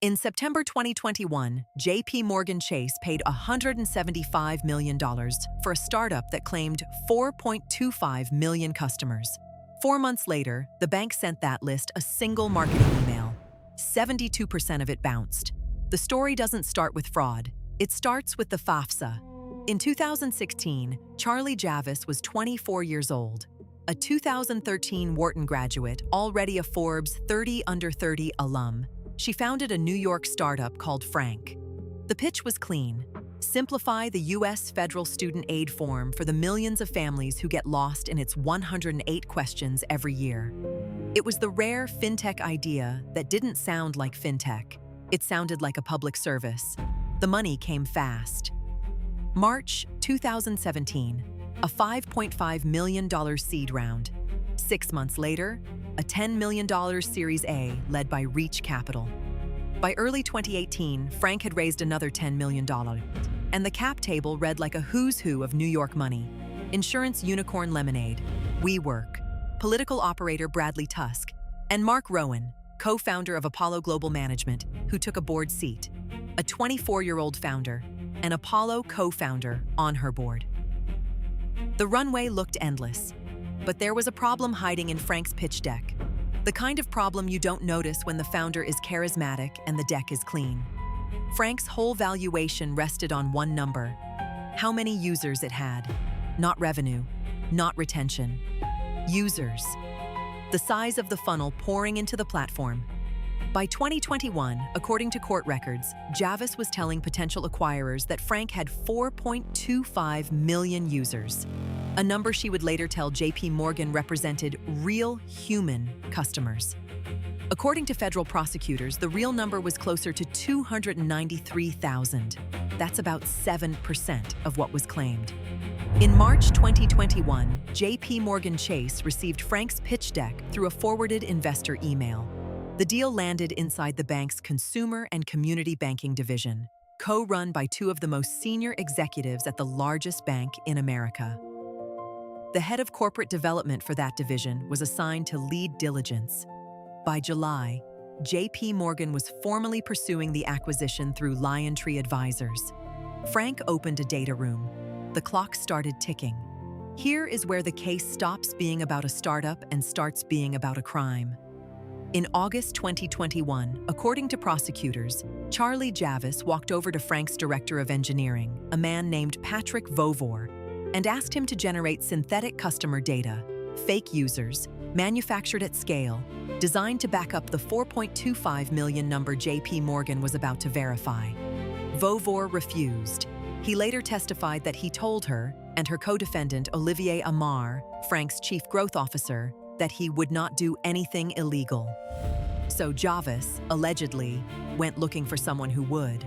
In September 2021, JPMorgan Chase paid $175 million for a startup that claimed 4.25 million customers. 4 months later, the bank sent that list a single marketing email. 72% of it bounced. The story doesn't start with fraud. It starts with the FAFSA. In 2016, Charlie Javice was 24 years old. A 2013 Wharton graduate, already a Forbes 30 under 30 alum. She founded a New York startup called Frank. The pitch was clean. Simplify the U.S. federal student aid form for the millions of families who get lost in its 108 questions every year. It was the rare fintech idea that didn't sound like fintech. It sounded like a public service. The money came fast. March 2017, a $5.5 million seed round. 6 months later, a $10 million Series A led by Reach Capital. By early 2018, Frank had raised another $10 million, and the cap table read like a who's who of New York money. Insurance unicorn Lemonade, WeWork, political operator Bradley Tusk, and Marc Rowan, co-founder of Apollo Global Management, who took a board seat. A 24-year-old founder, an Apollo co-founder on her board. The runway looked endless. But there was a problem hiding in Frank's pitch deck. The kind of problem you don't notice when the founder is charismatic and the deck is clean. Frank's whole valuation rested on one number: how many users it had. Not revenue, not retention. Users. The size of the funnel pouring into the platform. By 2021, according to court records, Javice was telling potential acquirers that Frank had 4.25 million users. A number she would later tell JPMorgan represented real human customers. According to federal prosecutors, the real number was closer to 293,000. That's about 7% of what was claimed. In March 2021, JPMorgan Chase received Frank's pitch deck through a forwarded investor email. The deal landed inside the bank's consumer and community banking division, co-run by two of the most senior executives at the largest bank in America. The head of corporate development for that division was assigned to lead diligence. By July, JPMorgan was formally pursuing the acquisition through LionTree Advisors. Frank opened a data room. The clock started ticking. Here is where the case stops being about a startup and starts being about a crime. In August 2021, according to prosecutors, Charlie Javice walked over to Frank's director of engineering, a man named Patrick Vovor, and asked him to generate synthetic customer data, fake users, manufactured at scale, designed to back up the 4.25 million number JPMorgan was about to verify. Vovor refused. He later testified that he told her, and her co-defendant Olivier Amar, Frank's chief growth officer, that he would not do anything illegal. So Javice, allegedly, went looking for someone who would.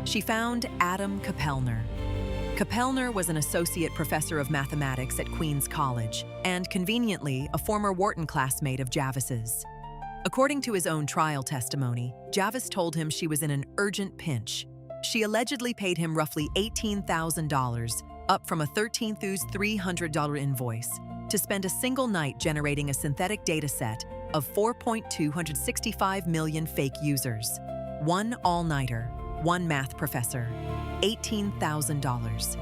She found Adam Kapellner. Kapellner was an associate professor of mathematics at Queens College, and conveniently, a former Wharton classmate of Javice's. According to his own trial testimony, Javice told him she was in an urgent pinch. She allegedly paid him roughly $18,000, up from a $13,300 invoice, to spend a single night generating a synthetic data set of 4.265 million fake users. One all-nighter, one math professor, $18,000.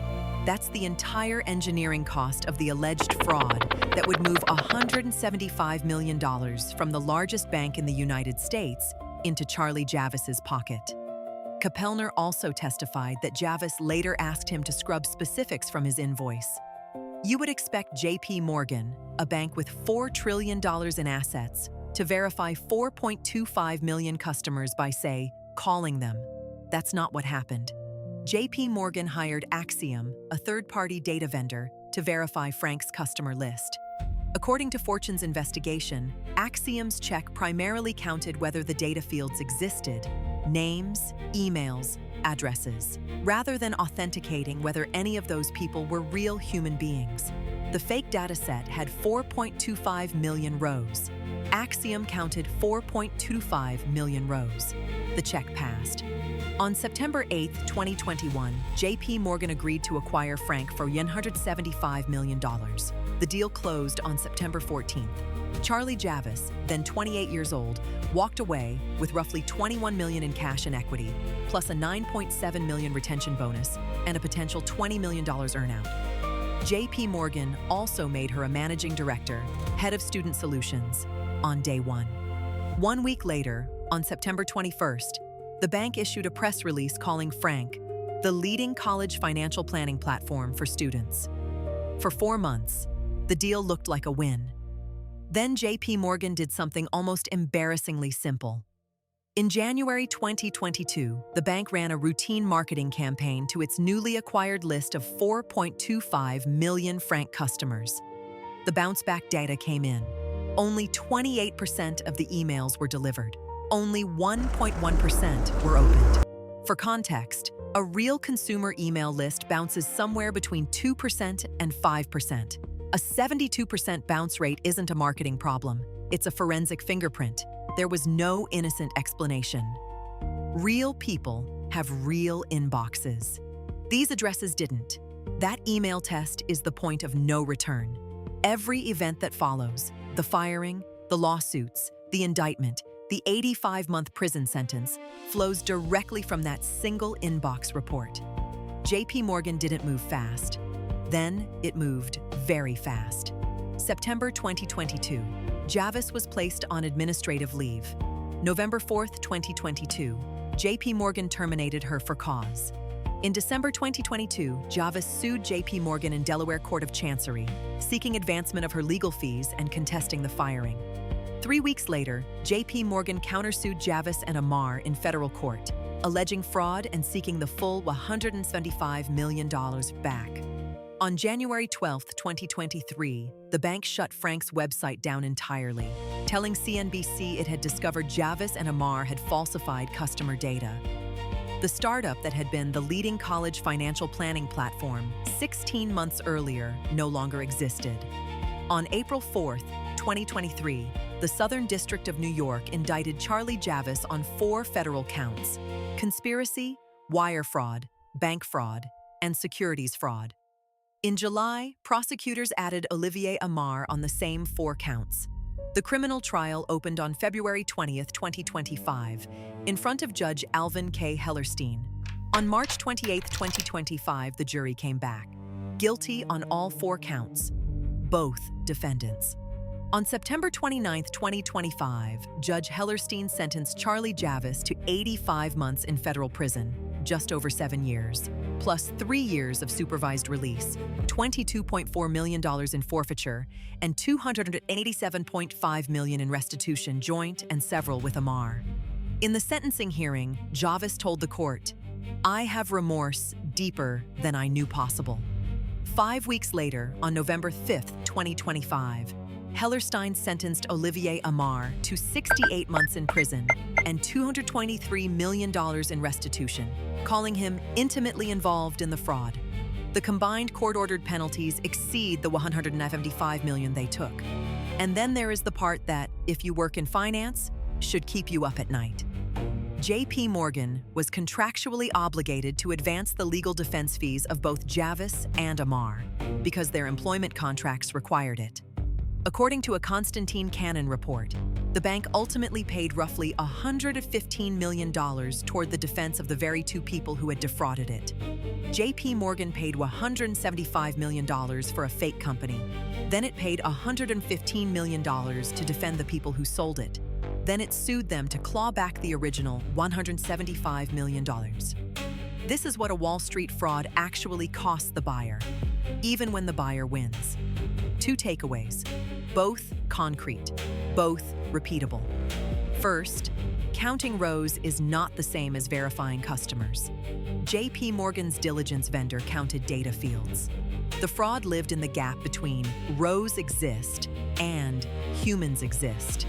That's the entire engineering cost of the alleged fraud that would move $175 million from the largest bank in the United States into Charlie Javice's pocket. Kapellner also testified that Javice later asked him to scrub specifics from his invoice. You would expect JPMorgan, a bank with $4 trillion in assets, to verify 4.25 million customers by, say, calling them. That's not what happened. JPMorgan hired Axiom, a third-party data vendor, to verify Frank's customer list. According to Fortune's investigation, Axiom's check primarily counted whether the data fields existed, names, emails, addresses, rather than authenticating whether any of those people were real human beings. The fake dataset had 4.25 million rows. Axiom counted 4.25 million rows. The check passed. On September 8, 2021, JPMorgan agreed to acquire Frank for $175 million. The deal closed on September 14th. Charlie Javice, then 28 years old, walked away with roughly $21 million in cash and equity, plus a $9.7 million retention bonus and a potential $20 million earnout. JPMorgan also made her a managing director, head of student solutions, on day one. 1 week later, on September 21st, the bank issued a press release calling Frank the leading college financial planning platform for students. For 4 months, the deal looked like a win. Then JPMorgan did something almost embarrassingly simple. In January 2022, the bank ran a routine marketing campaign to its newly acquired list of 4.25 million Frank customers. The bounce-back data came in. Only 28% of the emails were delivered. Only 1.1% were opened. For context, a real consumer email list bounces somewhere between 2% and 5%. A 72% bounce rate isn't a marketing problem. It's a forensic fingerprint. There was no innocent explanation. Real people have real inboxes. These addresses didn't. That email test is the point of no return. Every event that follows, the firing, the lawsuits, the indictment, the 85-month prison sentence, flows directly from that single inbox report. JPMorgan didn't move fast. Then it moved very fast. September 2022, Javice was placed on administrative leave. November 4th, 2022, JPMorgan terminated her for cause. In December 2022, Javice sued JPMorgan in Delaware Court of Chancery, seeking advancement of her legal fees and contesting the firing. 3 weeks later, JPMorgan countersued Javice and Amar in federal court, alleging fraud and seeking the full $175 million back. On January 12, 2023, the bank shut Frank's website down entirely, telling CNBC it had discovered Javice and Amar had falsified customer data. The startup that had been the leading college financial planning platform 16 months earlier no longer existed. On April 4, 2023, the Southern District of New York indicted Charlie Javice on 4 federal counts: conspiracy, wire fraud, bank fraud, and securities fraud. In July, prosecutors added Olivier Amar on the same 4 counts. The criminal trial opened on February 20, 2025, in front of Judge Alvin K. Hellerstein. On March 28, 2025, the jury came back, guilty on all 4 counts, both defendants. On September 29, 2025, Judge Hellerstein sentenced Charlie Javice to 85 months in federal prison, just over 7 years, plus 3 years of supervised release, $22.4 million in forfeiture, and $287.5 million in restitution, joint and several with Amar. In the sentencing hearing, Javice told the court, "I have remorse deeper than I knew possible." 5 weeks later, on November 5, 2025, Hellerstein sentenced Olivier Amar to 68 months in prison and $223 million in restitution, calling him intimately involved in the fraud. The combined court-ordered penalties exceed the $175 million they took. And then there is the part that, if you work in finance, should keep you up at night. JPMorgan was contractually obligated to advance the legal defense fees of both Javice and Amar because their employment contracts required it. According to a Constantine Cannon report, the bank ultimately paid roughly $115 million toward the defense of the very 2 people who had defrauded it. JPMorgan paid $175 million for a fake company. Then it paid $115 million to defend the people who sold it. Then it sued them to claw back the original $175 million. This is what a Wall Street fraud actually costs the buyer, even when the buyer wins. 2 takeaways, both concrete, both repeatable. First, counting rows is not the same as verifying customers. JPMorgan's diligence vendor counted data fields. The fraud lived in the gap between rows exist and humans exist.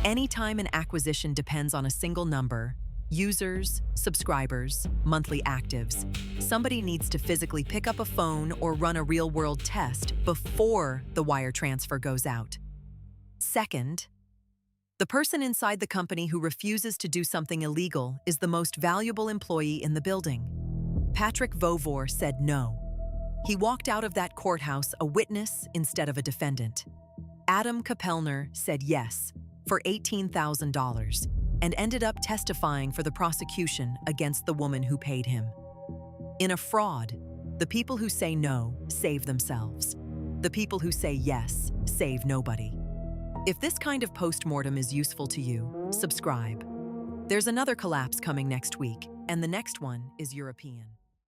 Anytime an acquisition depends on a single number, users, subscribers, monthly actives, somebody needs to physically pick up a phone or run a real-world test before the wire transfer goes out. Second, the person inside the company who refuses to do something illegal is the most valuable employee in the building. Patrick Vovor said no. He walked out of that courthouse a witness instead of a defendant. Adam Kapellner said yes, for $18,000 and ended up testifying for the prosecution against the woman who paid him. In a fraud, the people who say no save themselves. The people who say yes save nobody. If this kind of postmortem is useful to you, subscribe. There's another collapse coming next week, and the next one is European.